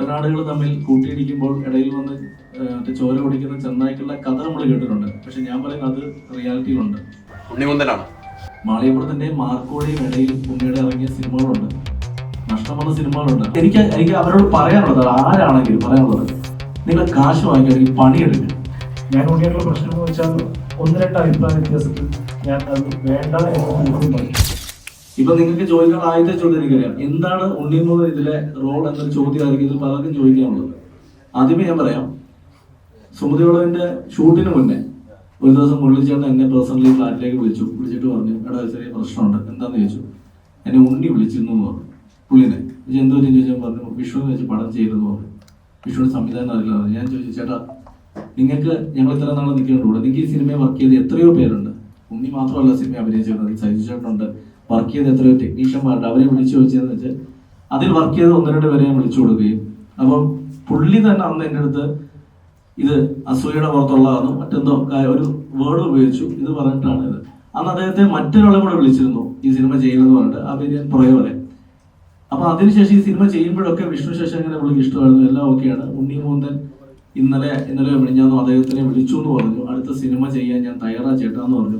മുട്ടനാടുകൾ തമ്മിൽ കൂട്ടിയിടിക്കുമ്പോൾ ഇടയിൽ വന്ന് ചോര കുടിക്കുന്ന ചെന്നായ്ക്കളുടെ കഥ നമ്മൾ കേട്ടിട്ടുണ്ട്. പക്ഷെ ഞാൻ പറയുന്നത് അത് റിയാലിറ്റിയിലുണ്ട്. ഉണ്ണിമുന്തനാണ്. മാളികപ്പുറത്തിന്റെയും മാർക്കോടെയും ഇടയിൽ ഉണ്ണിയുടെ ഇറങ്ങിയ സിനിമകളുണ്ട്, നഷ്ടം വന്ന സിനിമകളുണ്ട്. എനിക്ക് അവരോട് പറയാനുള്ളത്, ആരാണെങ്കിലും പറയാനുള്ളത്, നിങ്ങൾ കാശ് വാങ്ങിക്കണമെങ്കിൽ പണിയെടുക്കുക. ഞാൻ ഉണ്ണിയായിട്ടുള്ള പ്രശ്നം എന്ന് വെച്ചാൽ ഒന്ന് രണ്ട് അഭിപ്രായ വ്യത്യാസത്തിൽ ഞാൻ അത് വേണ്ട എന്ന് പറയും. ഇപ്പൊ നിങ്ങൾക്ക് ചോദിക്കാൻ ആദ്യത്തെ ചോദ്യം എനിക്കറിയാം, എന്താണ് ഉണ്ണിമുതൽ ഇതിലെ റോൾ എന്നൊരു ചോദ്യമായിരിക്കും ഇതിൽ പലർക്കും ചോദിക്കാനുള്ളത്. ആദ്യമേ ഞാൻ പറയാം, സുമതി വളവിന്റെ ഷൂട്ടിന് മുന്നേ ഒരു ദിവസം മുരളിച്ചേട്ടൻ എന്നെ പേഴ്സണലി ഫ്ലാറ്റിലേക്ക് വിളിച്ചിട്ട് പറഞ്ഞു, എടാ ചെറിയ പ്രശ്നമുണ്ട്, എന്താന്ന് ചോദിച്ചു. എന്നെ ഉണ്ണി വിളിച്ചിരുന്നു എന്ന് പറഞ്ഞു. പുള്ളിനെ എന്തോ ചോദിച്ചാൽ പറഞ്ഞു, വിഷ്ണുവിനെ വെച്ച് പടം ചെയ്തെന്ന് പറഞ്ഞു. വിഷ്ണുവിന് സംവിധാനം അറിയില്ല. ഞാൻ ചോദിച്ചു, ചേട്ടാ നിങ്ങൾക്ക് ഞങ്ങൾ ഇത്ര നാളെ നിൽക്കുന്നുണ്ട്, നിങ്ങൾക്ക് ഈ സിനിമയെ വർക്ക് ചെയ്ത് എത്രയോ പേരുണ്ട്, ഉണ്ണി മാത്രമല്ല സിനിമ അഭിനയിച്ചിരുന്നത്, സൈജു ചേട്ടനുണ്ട്, വർക്ക് ചെയ്ത് എത്രയോ ടെക്നീഷ്യന്മാരുണ്ട്, അവരെ വിളിച്ചു ചോദിച്ചതെന്ന് വെച്ചാൽ അതിൽ വർക്ക് ചെയ്ത് ഒന്ന് രണ്ട് പേരെ വിളിച്ചു കൊടുക്കുകയും, അപ്പം പുള്ളി തന്നെ അന്ന് എൻ്റെ അടുത്ത് ഇത് അസൂയയുടെ പുറത്തുള്ളതാണെന്നും മറ്റെന്തോ ഒരു വേർഡ് ഉപയോഗിച്ചു, ഇത് പറഞ്ഞിട്ടാണ് ഇത്. അന്ന് അദ്ദേഹത്തെ മറ്റൊരാളെ കൂടെ വിളിച്ചിരുന്നു ഈ സിനിമ ചെയ്യുന്നത് പറഞ്ഞിട്ട്, അവർ ഞാൻ പുറകെ പറയാം. അപ്പൊ അതിനുശേഷം ഈ സിനിമ ചെയ്യുമ്പോഴൊക്കെ വിഷ്ണു ശേഷങ്ങനെ പുള്ളിക്ക് ഇഷ്ടമായിരുന്നു, എല്ലാം ഓക്കെയാണ്. ഉണ്ണി മൂന്തൻ ഇന്നലെ വിളിഞ്ഞാന്നു അദ്ദേഹത്തിനെ വിളിച്ചു എന്ന് പറഞ്ഞു, അടുത്ത സിനിമ ചെയ്യാൻ ഞാൻ തയ്യാറാ ചേട്ടാന്ന് പറഞ്ഞു.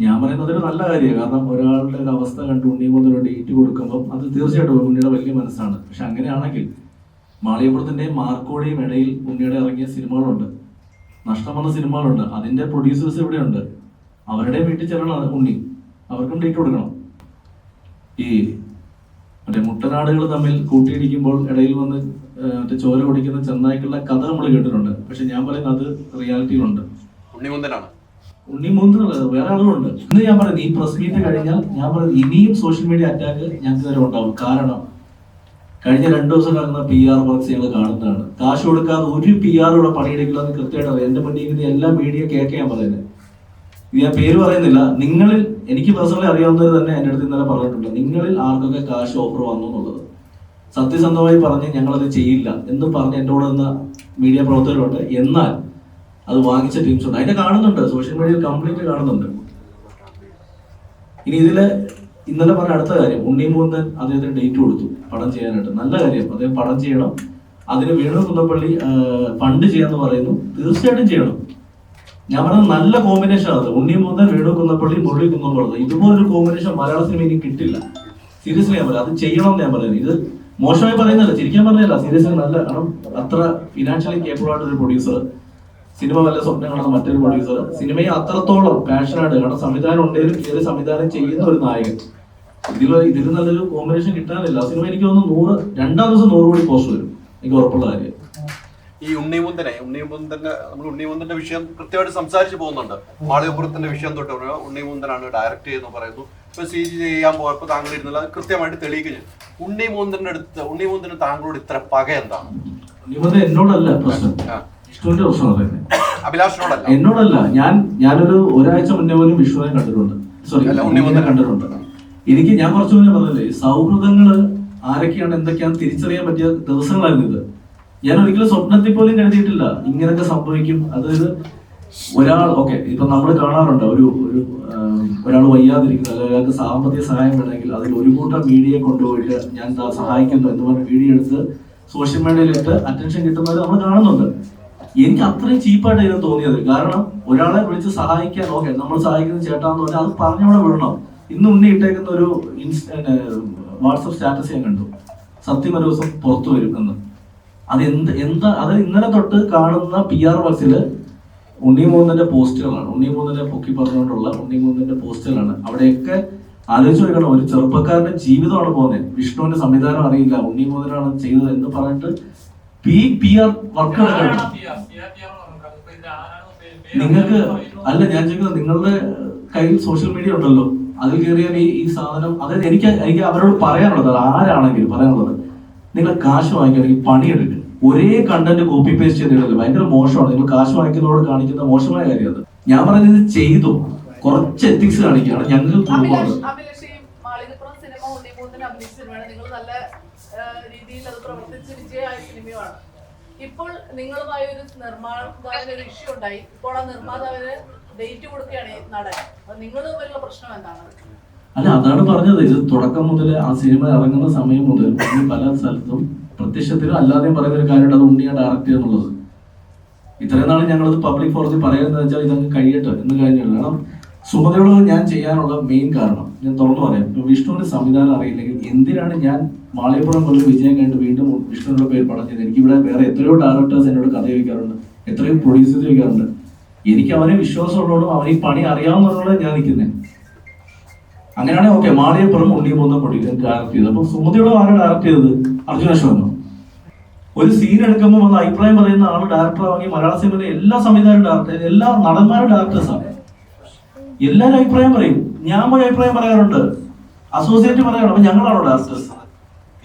ഞാൻ പറയുന്നത് അതൊരു നല്ല കാര്യമാണ്. കാരണം ഒരാളുടെ ഒരു അവസ്ഥ കണ്ട് ഉണ്ണി മൂന്തൻ ഒരു ഡേറ്റ് കൊടുക്കുമ്പോൾ അത് തീർച്ചയായിട്ടും ഉണ്ണിയുടെ വലിയ മനസ്സാണ്. പക്ഷെ അങ്ങനെയാണെങ്കിൽ മാളികപ്പുറത്തിന്റെയും മാർക്കോടെയും ഇടയിൽ ഉണ്ണിയുടെ ഇറങ്ങിയ സിനിമകളുണ്ട്, നഷ്ടം വന്ന സിനിമകളുണ്ട്. അതിന്റെ പ്രൊഡ്യൂസേഴ്സ് ഇവിടെയുണ്ട്, അവരുടെ വീട്ടിൽ ചെല്ലണം ഉണ്ണി, അവർക്കും ഡേറ്റ് കൊടുക്കണം. ഈ മറ്റേ മുട്ടനാടുകൾ തമ്മിൽ കൂട്ടിയിടിക്കുമ്പോൾ ഇടയിൽ വന്ന് ചോര കുടിക്കുന്ന ചെന്നായ്ക്കളുടെ കഥ നമ്മൾ കേട്ടിട്ടുണ്ട്. പക്ഷെ ഞാൻ പറയുന്നത് അത് റിയാലിറ്റിയിലുണ്ട്. ഉണ്ണിമുന്തനല്ല, വേറെ ആളുകളുണ്ട്. ഇന്ന് ഞാൻ പറയുന്നത് ഈ പ്രസ് മീറ്റ് കഴിഞ്ഞാൽ ഞാൻ പറയുന്നത് ഇനിയും സോഷ്യൽ മീഡിയ അറ്റാക്ക് ഞങ്ങൾക്ക് വരെ ഉണ്ടാവും. കാരണം കഴിഞ്ഞ 2 ദിവസം നടന്ന PR വർക്ക്സ് ഞങ്ങൾ കാണുന്നതാണ്. കാശ് കൊടുക്കാതെ ഒരു PR ഇവിടെ പണിയെടുക്കില്ല എന്ന് കൃത്യമായിട്ട് അറിയാം. എന്റെ മുന്നിൽ എല്ലാ മീഡിയ കേൾക്കാൻ പറയുന്നത്, ഇത് ഞാൻ പേര് പറയുന്നില്ല. നിങ്ങളിൽ എനിക്ക് പേഴ്സണലി അറിയാവുന്നവർ തന്നെ എൻ്റെ അടുത്ത് ഇന്നലെ പറഞ്ഞിട്ടുണ്ട്, നിങ്ങളിൽ ആർക്കൊക്കെ കാശ് ഓഫർ വന്നു എന്നുള്ളത്. സത്യസന്ധമായി പറഞ്ഞ് ഞങ്ങളത് ചെയ്യില്ല എന്ന് പറഞ്ഞ് എൻ്റെ കൂടെ നിന്ന മീഡിയ പ്രവർത്തകരുണ്ട്. എന്നാൽ അത് വാങ്ങിച്ച ടീംസ് ഉണ്ട്, അതിനെ കാണുന്നുണ്ട്, സോഷ്യൽ മീഡിയയിൽ കംപ്ലീറ്റ് കാണുന്നുണ്ട്. ഇനി ഇതില് ഇന്നലെ പറഞ്ഞ അടുത്ത കാര്യം, ഉണ്ണി മൂന്തൻ അദ്ദേഹത്തിന് ഡേറ്റ് കൊടുത്തു പടം ചെയ്യാനായിട്ട്. നല്ല കാര്യം, അദ്ദേഹം പടം ചെയ്യണം. അതിന് വേണു കുന്നപ്പള്ളി ഫണ്ട് ചെയ്യാന്ന് പറയുന്നു, തീർച്ചയായിട്ടും ചെയ്യണം. ഞാൻ പറയുന്നത് നല്ല കോമ്പിനേഷൻ ആണ്. ഉണ്ണി മൂന്തൻ, വേണു കുന്നപ്പള്ളി, മുരളി കുന്നപ്പള്ളി, ഇതുപോലൊരു കോമ്പിനേഷൻ മലയാള സിനിമ ഇനി കിട്ടില്ല. സീരിയസ്ലി ഞാൻ പറയാം, അത് ചെയ്യണം എന്ന് ഞാൻ പറയുന്നത്. ഇത് മോശമായി പറയുന്നല്ല, ചിരിക്കാൻ പറഞ്ഞല്ല, സീരിയസ്ലി നല്ല. കാരണം അത്ര ഫിനാൻഷ്യലി കേപ്പബിൾ ആയിട്ടൊരു പ്രൊഡ്യൂസർ, സിനിമ വല്ല സ്വപ്നം കാണുന്ന മറ്റൊരു പ്രൊഡ്യൂസർ, സിനിമയെ അത്രത്തോളം പാഷനായിട്ട്, കാരണം സംവിധാനം ഉണ്ടെങ്കിലും ഏത് സംവിധാനം ചെയ്യുന്ന ഒരു നായകൻ, ഇതിൽ നല്ലൊരു കോമ്പിനേഷൻ കിട്ടാനില്ല. സിനിമ എനിക്ക് തോന്നുന്നു 2-ാം ദിവസം 100 കോടി പോസ്റ്റ് വരും, എനിക്ക് ഉറപ്പുള്ള കാര്യം. ഈ ഉണ്ണിമുന്തന്റെ വിഷയം കൃത്യമായിട്ട് സംസാരിച്ചു പോകുന്നുണ്ട്. മാളികപ്പുറത്തിന്റെ വിഷയം തൊട്ട് ഉണ്ണിമുന്തനാണ് ഡയറക്ട് ചെയ്യുന്ന പറയുന്നു. ഇപ്പൊ CG ചെയ്യാൻ പോയപ്പോ താങ്കൾ ഇരുന്നില്ല, കൃത്യമായിട്ട് തെളിയിക്കുന്നു. ഉണ്ണിമുന്തന് താങ്കളോട് ഇത്ര പക എന്താണ്? ഉണ്ണിമുന്തൻ എന്നോടല്ല പ്രശ്നം, വിഷ്ണുവിന്റെ പ്രശ്നമാണ്. അഭിലാഷിനോടല്ല, എന്നോടല്ല. ഞാനൊരു ഒരാഴ്ച മുന്നേ പോലും വിഷ്ണുവിനെ കണ്ടിട്ടുണ്ട്, ഉണ്ണിമുന്തനെ കണ്ടിട്ടുണ്ട്. ഞാൻ കുറച്ചു മുന്നേ പറഞ്ഞില്ലേ, സൗഹൃദങ്ങള് ആരൊക്കെയാണ് എന്തൊക്കെയാണ് തിരിച്ചറിയാൻ പറ്റിയ ദിവസങ്ങളായിരുന്നു ഇത്. ഞാൻ ഒരിക്കലും സ്വപ്നത്തിൽ പോലും കരുതിയിട്ടില്ല ഇങ്ങനൊക്കെ സംഭവിക്കും. അതായത് ഒരാൾ ഇപ്പൊ നമ്മൾ കാണാറുണ്ട്, ഒരാൾ വയ്യാതിരിക്കുന്നത്, അല്ലെങ്കിൽ ഒരാൾക്ക് സാമ്പത്തിക സഹായം വേണമെങ്കിൽ അതിൽ ഒരു കൂട്ടം മീഡിയയെ കൊണ്ടുപോയിട്ട് ഞാൻ സഹായിക്കുന്നു എന്ന് പറഞ്ഞ വീഡിയോ എടുത്ത് സോഷ്യൽ മീഡിയയിലിട്ട് അറ്റൻഷൻ കിട്ടുന്നത് നമ്മൾ കാണുന്നുണ്ട്. എനിക്ക് അത്രയും ചീപ്പായിട്ട് ഇതിന് തോന്നിയത്. കാരണം ഒരാളെ വിളിച്ച് സഹായിക്കാൻ നമ്മൾ സഹായിക്കുന്ന ചേട്ടാന്ന് പറഞ്ഞാൽ അത് പറഞ്ഞവിടെ വിടണം. ഇന്ന് ഉണ്ണി ഇട്ടേക്കുന്ന ഒരു വാട്സപ്പ് സ്റ്റാറ്റസ് ഞാൻ കണ്ടു, സത്യം ഒരു ദിവസം പുറത്തു വരും എന്ന്. അത് അത് ഇന്നലെ തൊട്ട് കാണുന്ന PR വർക്സില് ഉണ്ണി മൂന്തന്റെ പോസ്റ്റുകളാണ്, ഉണ്ണി മൂന്തനെ പൊക്കി പറഞ്ഞുകൊണ്ടുള്ള ഉണ്ണി മൂന്തന്റെ പോസ്റ്റുകളാണ്. അവിടെയൊക്കെ ആലോചിച്ച് നോക്കണം, ഒരു ചെറുപ്പക്കാരന്റെ ജീവിതമാണ് പോകുന്നത്. വിഷ്ണുവിന്റെ സംവിധാനം അറിയില്ല, ഉണ്ണി മൂന്തനാണ് ചെയ്തത് എന്ന് പറഞ്ഞിട്ട് PR വർക്കുകളാണ്. നിങ്ങൾക്ക് അല്ല, ഞാൻ ചോദിക്കുന്നത്, നിങ്ങളുടെ കയ്യിൽ സോഷ്യൽ മീഡിയ ഉണ്ടല്ലോ, അതിൽ കയറിയാൽ ഈ സാധനം, അതായത് എനിക്ക് അവരോട് പറയാനുള്ളത്, ആരാണെങ്കിലും പറയാനുള്ളത്, നിങ്ങൾ കാശ് വാങ്ങിക്കണമെങ്കിൽ പണിയെടുക്കുക. ഒരേ കണ്ടന്റ് കോപ്പി പേസ്റ്റ് ചെയ്തിടല്ലോ, ഭയങ്കര മോശമാണ്. നിങ്ങൾ കാശ് വാങ്ങിക്കുന്നതോട് കാണിക്കുന്ന മോശമായ കാര്യം അത്. ഞാൻ പറയുന്നത് ഇത് ചെയ്തു, കുറച്ച് എത്തിക്സ് കാണിക്കുകയാണ് ഞങ്ങൾക്ക് തോന്നുന്നത്. ഇപ്പോൾ നിങ്ങളുമായി ഒരു നിർമ്മാതാവിന് ഒരു ഇഷ്യൂ ഉണ്ടായി. ഇപ്പോൾ ആ നിർമ്മാതാവിന് ഡേറ്റ് കൊടുക്കുകയാണ് നടൻ. നിങ്ങൾ തമ്മിലുള്ള പ്രശ്നം എന്താണ്? അല്ല, അതാണ് പറഞ്ഞത്. ഇത് തുടക്കം മുതൽ ആ സിനിമ ഇറങ്ങുന്ന സമയം മുതൽ ഉണ്ണി പല സ്ഥലത്തും പ്രത്യക്ഷത്തിലും അല്ലാതെയും പറയുന്ന ഒരു കാര്യമുണ്ട്, അത് ഉണ്ണിയെ ഡയറക്റ്റ് ചെയ്യുന്നുള്ളത്. ഇത്രയും നാൾ ഞങ്ങളത് പബ്ലിക് ഫോറത്തിൽ പറയുന്നത് വെച്ചാൽ ഇതങ്ങ് കഴിയട്ടെ എന്ന് കഴിഞ്ഞില്ല. കാരണം സുമതിയോട് ഞാൻ ചെയ്യാനുള്ള മെയിൻ കാരണം ഞാൻ തുറന്നു പറയാം, ഇപ്പൊ വിഷ്ണുവിന്റെ സംവിധാനം അറിയില്ലെങ്കിൽ എന്തിനാണ് ഞാൻ മാളികപ്പുറം കൊല്ലം വിജയം കഴിഞ്ഞിട്ട് വീണ്ടും വിഷ്ണുവിന്റെ പേര് പടം ചെയ്തത്? എനിക്കിവിടെ വേറെ എത്രയോ ഡയറക്ടേഴ്സ് എന്നോട് കഥ ചോദിക്കാറുണ്ട്, എത്രയോ പ്രൊഡ്യൂസേഴ്സ് ചോദിക്കാറുണ്ട്. എനിക്ക് അവനെ വിശ്വാസമുള്ളതുകൊണ്ടും അവന് ഈ പണി അറിയാവുന്നതുകൊണ്ടും ഞാൻ നിൽക്കുന്നത്. അങ്ങനെയാണെങ്കിൽ ഓക്കെ, മാളികപ്പുറം ഉണ്ണി പോകുന്ന പ്രൊഡ്യൂസർ ഡയറക്ട് ചെയ്തത്. അപ്പൊ സുമതിയോട് ആരാണ് ഡയറക്ട് ചെയ്തത്? അർജുന അശോകനോ? ഒരു സീൻ എടുക്കുമ്പോൾ വന്ന് അഭിപ്രായം പറയുന്ന ആള് ഡയറക്ടർ വാങ്ങി മലയാള സിനിമയിലെ എല്ലാ സംവിധാനം ഡയറക്ടർ, എല്ലാ നടന്മാരും ഡയറക്ടേഴ്സാണ്. എല്ലാവരും അഭിപ്രായം പറയും. ഞാൻ പോയി അഭിപ്രായം പറയാറുണ്ട്, അസോസിയേറ്റ് പറയാറുണ്ട്. അപ്പൊ ഞങ്ങളാണോ ഡയറക്ടേഴ്സ്?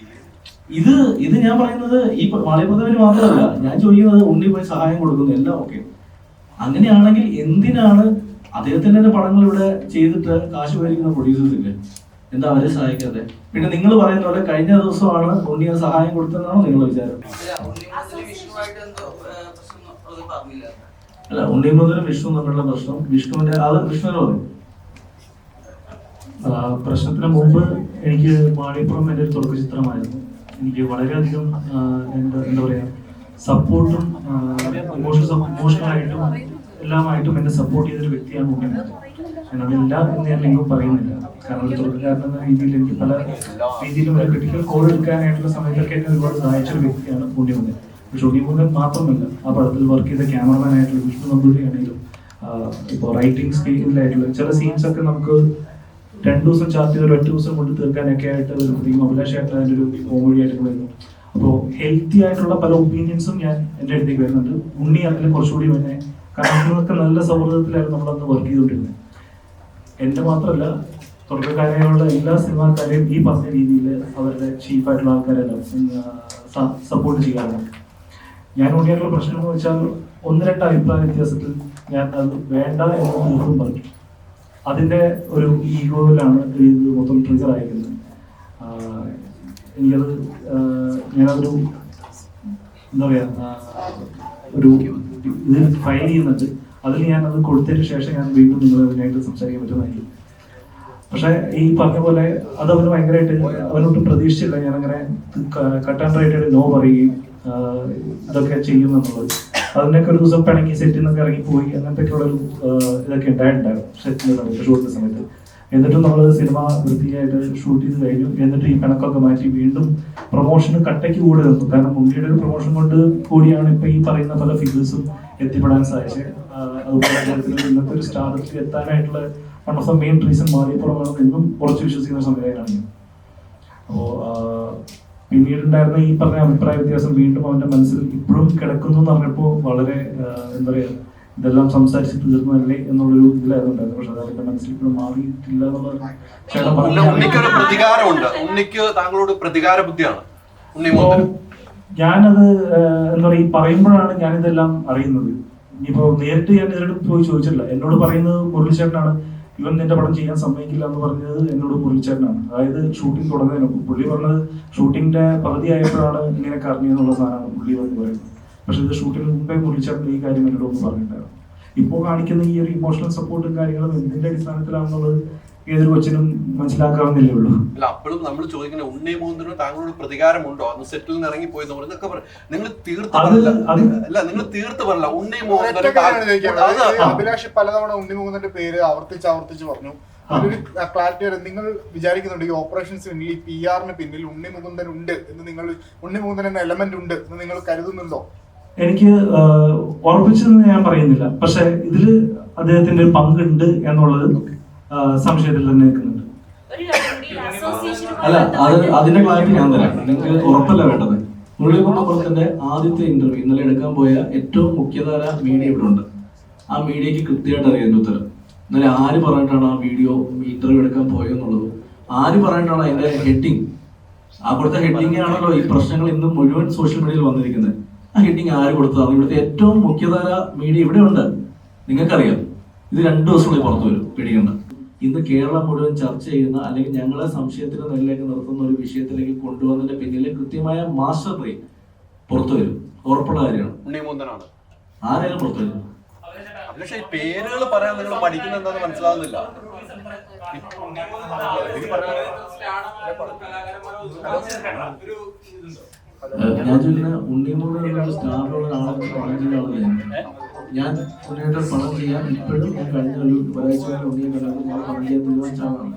ഇത് ഞാൻ പറയുന്നത് ഈ മാളികപ്പുറത്തിന് മാത്രമല്ല, ഞാൻ ചോദിക്കുന്നത് ഉണ്ണി പോയി സഹായം കൊടുക്കുന്നു, എല്ലാം ഓക്കെ. അങ്ങനെയാണെങ്കിൽ എന്തിനാണ് അദ്ദേഹത്തിന്റെ തന്നെ പടങ്ങൾ ഇവിടെ ചെയ്തിട്ട് കാശ് മേടിക്കുന്ന പ്രൊഡ്യൂസേഴ്സ് ഇല്ലേ, എന്താ അവരെ സഹായിക്കാതെ? പിന്നെ നിങ്ങൾ പറയുന്ന പോലെ കഴിഞ്ഞ ദിവസമാണ് ഉണ്ണിയെ സഹായം കൊടുത്തതെന്നാണോ നിങ്ങളുടെ വിചാരം? അല്ല, ഉണ്ണി മുതലും വിഷ്ണു തമ്മിലുള്ള പ്രശ്നം വിഷ്ണുവിന്റെ അത് വിഷ്ണുവിനെ പറയും. പ്രശ്നത്തിന് മുമ്പ് എനിക്ക് മാളികപ്പുറം എൻ്റെ ഒരു തുടക്ക ചിത്രമായിരുന്നു. എനിക്ക് വളരെയധികം എന്താ പറയുക, സപ്പോർട്ടും ഇമോഷണലായിട്ടും എല്ലാമായിട്ടും എന്നെ സപ്പോർട്ട് ചെയ്തൊരു വ്യക്തിയാണ് ഉണ്ണി. ഞാൻ അതില്ല എന്ന് ഞാൻ എങ്ങും പറയുന്നില്ല. കാരണം ഒരു തുടക്കക്കാരൻ എന്ന രീതിയിൽ എനിക്ക് പല രീതിയിലും ഒരു ക്രിട്ടിക്കൽ കോൾ എടുക്കാനായിട്ടുള്ള സമയത്തൊക്കെ എന്നെ ഒരുപാട് സഹായിച്ചൊരു വ്യക്തിയാണ് ഉണ്ണി മുതൽ. പക്ഷെ ഉണ്ണി മുതൽ മാത്രമല്ല, ആ പടത്തിൽ വർക്ക് ചെയ്ത ക്യാമറമാൻ ആയിട്ടുള്ള വിഷ്ണു നമ്പൂതിരി ആണെങ്കിലും ഇപ്പോൾ റൈറ്റിംഗ് സ്കില്ലിലായിട്ടുള്ള ചില സീൻസ് ഒക്കെ നമുക്ക് 2 ദിവസം ചാർട്ട് ചെയ്ത് 1 ദിവസം കൊണ്ട് തീർക്കാനൊക്കെ ആയിട്ട് വരുമ്പോഴത്തേക്കും അഭിലാഷായിട്ട് അതിൻ്റെ ഒരു കോമഡിയായിട്ട് വരുന്നു. അപ്പോൾ ഹെൽത്തി ആയിട്ടുള്ള പല ഒപ്പീനിയൻസും എൻ്റെ അടുത്തേക്ക് വരുന്നുണ്ട്. ഉണ്ണി അതിൽ കുറച്ചുകൂടി പിന്നെ, കാരണം നമ്മളൊക്കെ നല്ല സൗഹൃദത്തിലായിരുന്നു നമ്മളന്ന് വർക്ക് ചെയ്തുകൊണ്ടിരുന്നത്. എൻ്റെ മാത്രമല്ല, തുടക്കക്കാരെയുള്ള എല്ലാ സിനിമാക്കാരെയും ഈ പറഞ്ഞ രീതിയിൽ അവരുടെ ചീഫായിട്ടുള്ള ആൾക്കാരെല്ലാം സപ്പോർട്ട് ചെയ്യാറുണ്ട്. ഞാൻ ഉണ്ണിയായിട്ടുള്ള പ്രശ്നം എന്ന് വെച്ചാൽ 1-2 അഭിപ്രായ വ്യത്യാസത്തിൽ ഞാൻ അത് വേണ്ട എന്ന് തീർത്തും പറഞ്ഞു. അതിൻ്റെ ഒരു ഈഗോയിലാണ് ഇത് മൊത്തം ട്രിഗർ അയക്കുന്നത്. എനിക്കത് ഞാനതൊരു എന്താ പറയുക, ഒരു ഇത് ഫയൽ ചെയ്യുന്നുണ്ട്. അതിൽ ഞാനത് കൊടുത്തതിന് ശേഷം ഞാൻ വീണ്ടും നിങ്ങൾ അതിനായിട്ട് സംസാരിക്കാൻ പറ്റുന്നതായിരിക്കും. പക്ഷെ ഈ പറഞ്ഞ പോലെ അത് അവന് ഭയങ്കരമായിട്ട് അവനൊട്ടും പ്രതീക്ഷിച്ചില്ല ഞാനങ്ങനെ കട്ട് ആൻഡ് റൈറ്റ് ആയിട്ട് നോ പറയുകയും ഇതൊക്കെ ചെയ്യുമെന്നുള്ളത്. അതിനൊക്കെ ഒരു ദിവസം പിണങ്ങി സെറ്റിൽ നിന്നൊക്കെ ഇറങ്ങിപ്പോയി അങ്ങനത്തെ ഉള്ളൊരു ഇതൊക്കെ ഉണ്ടായിട്ടുണ്ടായിരുന്നു സെറ്റിൽ സമയത്ത്, ഷൂട്ടിന്റെ സമയത്ത്. എന്നിട്ടും നമ്മൾ സിനിമ വൃത്തിയായിട്ട് ഷൂട്ട് ചെയ്ത് കഴിഞ്ഞു. എന്നിട്ട് ഈ പിണക്കൊക്കെ മാറ്റി വീണ്ടും പ്രൊമോഷന് കട്ടയ്ക്ക് കൂടെ നിന്നു. കാരണം മുന്നിയുടെ ഒരു പ്രൊമോഷൻ കൊണ്ട് കൂടിയാണ് ഇപ്പൊ ഈ പറയുന്ന പല ഫിഗേഴ്സും എത്തിപ്പെടാൻ സാധിച്ചത്. അതുപോലെ അദ്ദേഹത്തിന് ഇന്നത്തെ ഒരു സ്റ്റാർട്ടിൽ എത്താനായിട്ടുള്ള one of the main reason മാളികപ്പുറമാണ് എന്നും ഉറച്ചു വിശ്വസിക്കുന്ന സംവിധായകനാണ്. അപ്പോൾ പിന്നീടുണ്ടായിരുന്ന ഈ പറഞ്ഞ അഭിപ്രായ വ്യത്യാസം വീണ്ടും അവന്റെ മനസ്സിൽ ഇപ്പോഴും കിടക്കുന്നു എന്ന് പറഞ്ഞപ്പോൾ വളരെ എന്താ പറയുക, ഇതെല്ലാം സംസാരിച്ച് തീർന്നല്ലേ എന്നുള്ളൊരു ഇതിലായിരുന്നു ഉണ്ടായിരുന്നത്. പക്ഷെ അത് അവന്റെ മനസ്സിൽ ഇപ്പോഴും മാറിയിട്ടില്ല എന്നുള്ളത് ഉണ്ണിക്കൊരു പ്രതികാരമുണ്ട്. ഉണ്ണിക്ക് താങ്കളോട് പ്രതികാര ബുദ്ധിയാണ്. ഞാനത് എന്താ പറയുക, പറയുമ്പോഴാണ് ഞാനിതെല്ലാം അറിയുന്നത്. ഇനിയിപ്പോ നേരിട്ട് ഞാൻ ഇതിനോട് പോയി ചോദിച്ചിട്ടില്ല. എന്നോട് പറയുന്നത് മുരളിച്ചേട്ടനാണ്, ഇവൻ നിന്റെ പടം ചെയ്യാൻ സമ്മതിക്കില്ല എന്ന് പറഞ്ഞത് എന്നോട് മുരളിച്ചേട്ടനാണ്. അതായത് ഷൂട്ടിംഗ് തുടങ്ങുന്നതിനൊപ്പം പുള്ളി പറഞ്ഞത് ഷൂട്ടിങ്ങിന്റെ പകുതി ആയപ്പോഴാണ് ഇങ്ങനെയൊക്കെ അറിഞ്ഞെന്നുള്ള സാധനമാണ് പുള്ളി വന്ന് പറയുന്നത്. പക്ഷെ ഇത് ഷൂട്ടിന് മുമ്പേ മുരളിച്ചേട്ടൻ ഈ കാര്യം എന്നോട് ഒന്ന് പറഞ്ഞിട്ടുണ്ടായിരുന്നു. ഇപ്പോൾ കാണിക്കുന്ന ഈ ഒരു ഇമോഷണൽ സപ്പോർട്ടും കാര്യങ്ങളും എന്തിന്റെ അടിസ്ഥാനത്തിലാണെന്നുള്ളത് ഏതൊരു കൊച്ചിനും മനസ്സിലാക്കാവുന്നില്ലേ ഉള്ളൂ. അല്ല, അപ്പോഴും നമ്മൾ ചോദിക്കുന്ന ഉണ്ണി മുകുന്ദന് താങ്കളോട് പ്രതികാരമുണ്ടോ? അന്ന് സെറ്റിൽ നിന്ന് ഇറങ്ങി പോയി എന്നൊക്കെ പറയും. നിങ്ങൾ തീർത്ത് അല്ല, നിങ്ങൾ തീർത്ത് പറയല്ല. ഉണ്ണി മുകുന്ദൻ അഭിലാഷ് പലതവണ ഉണ്ണി മുകുന്ദന്റെ പേര് ആവർത്തിച്ച് പറഞ്ഞു. അതിലൊരു ക്ലാരിറ്റി വരെ നിങ്ങൾ വിചാരിക്കുന്നുണ്ട് ഈ ഓപ്പറേഷൻസ് പിന്നിൽ, ഈ PR-ന് പിന്നിൽ ഉണ്ണി മുകുന്ദൻ ഉണ്ട് എന്ന് നിങ്ങൾ, ഉണ്ണി മുകുന്ദൻ എന്ന എലമെന്റ് ഉണ്ട് എന്ന് നിങ്ങൾ കരുതുന്നുണ്ടോ? എനിക്ക് ഉറപ്പിച്ചെന്ന് ഞാൻ പറയുന്നില്ല. പക്ഷെ ഇതില് അദ്ദേഹത്തിന്റെ ഒരു പങ്കുണ്ട് എന്നുള്ളത് സംശയത്തിൽ തന്നെ നിൽക്കുന്നുണ്ട്. അല്ല, അതിന്റെ ക്ലാരിറ്റി ഞാൻ തരാം. നിങ്ങൾക്ക് ഉറപ്പല്ല വേണ്ടത്. മുരളികുന്നപ്പുറത്തിന്റെ ആദ്യത്തെ ഇന്റർവ്യൂ ഇന്നലെ എടുക്കാൻ പോയ ഏറ്റവും മുഖ്യധാര മീഡിയ ഇവിടെ ഉണ്ട്. ആ മീഡിയക്ക് കൃത്യമായിട്ട് അറിയാം ഉത്തരം. ഇന്നലെ ആര് പറഞ്ഞിട്ടാണ് ആ വീഡിയോ ഇന്റർവ്യൂ എടുക്കാൻ പോയെന്നുള്ളത്, ആര് പറഞ്ഞിട്ടാണ് അതിന്റെ ഹെഡിങ്, അവിടുത്തെ ഹെഡിങ് ആണല്ലോ ഈ പ്രശ്നങ്ങൾ ഇന്നും മുഴുവൻ സോഷ്യൽ മീഡിയയിൽ വന്നിരിക്കുന്നത്. ആ ഹെഡിങ് ആര് കൊടുത്തതാണ്? ഇവിടുത്തെ ഏറ്റവും മുഖ്യധാര മീഡിയ ഇവിടെ ഉണ്ട്. നിങ്ങൾക്കറിയാം. ഇത് 2 ദിവസങ്ങളിൽ പുറത്തു വരും, പേടിക്കണ്ട. ഇന്ന് കേരളം മുഴുവൻ ചർച്ച ചെയ്യുന്ന അല്ലെങ്കിൽ ഞങ്ങളെ സംശയത്തിന് നെല്ലേക്ക് നിർത്തുന്ന ഒരു വിഷയത്തിലേക്ക് കൊണ്ടുവന്നതിന്റെ പിന്നിലെ കൃത്യമായ മാസ്റ്റർ ബ്രെയിൻ പുറത്തു വരും. ഉറപ്പുള്ള കാര്യമാണ്. ഉണ്ണി മുകുന്ദനാണ്. ആരായാലും പുറത്തു വരും. പക്ഷെ ഈ പേരുകൾ പറയാൻ നിങ്ങൾ പഠിക്കുന്ന എന്താന്ന് മനസ്സിലാവുന്നില്ല. ഞാൻ ചോദിക്കുന്ന ഉണ്ണിമൂന്നുള്ള സ്റ്റാറിലുള്ള ആളെ പണം ചെയ്ത ആളല്ലേ ഞാൻ. ഉണ്ണിയായിട്ട് പണം ചെയ്യാൻ ഇപ്പോഴും ഞാൻ കഴിഞ്ഞ ഒരാഴ്ച വരെ ഉണ്ണിയെ കണ്ടപ്പോൾ ഞാൻ പണം ചെയ്യാൻ തീരുമാനിച്ച ആളാണ്.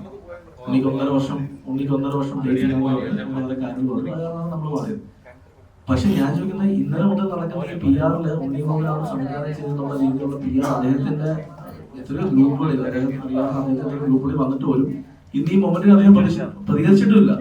ഉണ്ണിക്ക് 1.5 വർഷം ഡേറ്റ് ചെയ്യാൻ വളരെ കാര്യങ്ങൾ പറഞ്ഞു. അതാണ് നമ്മൾ പറയുന്നത്. പക്ഷെ ഞാൻ ചോദിക്കുന്നത് ഇന്നലെ മുതൽ നടക്കുന്ന PR ഉണ്ണിമൂന്നാണ് സംവിധാനം ചെയ്തെന്നുള്ള രീതിയിലുള്ള PR അദ്ദേഹത്തിന്റെ എത്രയോ ഗ്രൂപ്പുകളിൽ അദ്ദേഹത്തിന്റെ ഗ്രൂപ്പുകളിൽ വന്നിട്ട് പോലും ഇന്ന് ഈ മൊമെന്റിൽ അദ്ദേഹം പ്രതികരിച്ചിട്ടുമില്ല.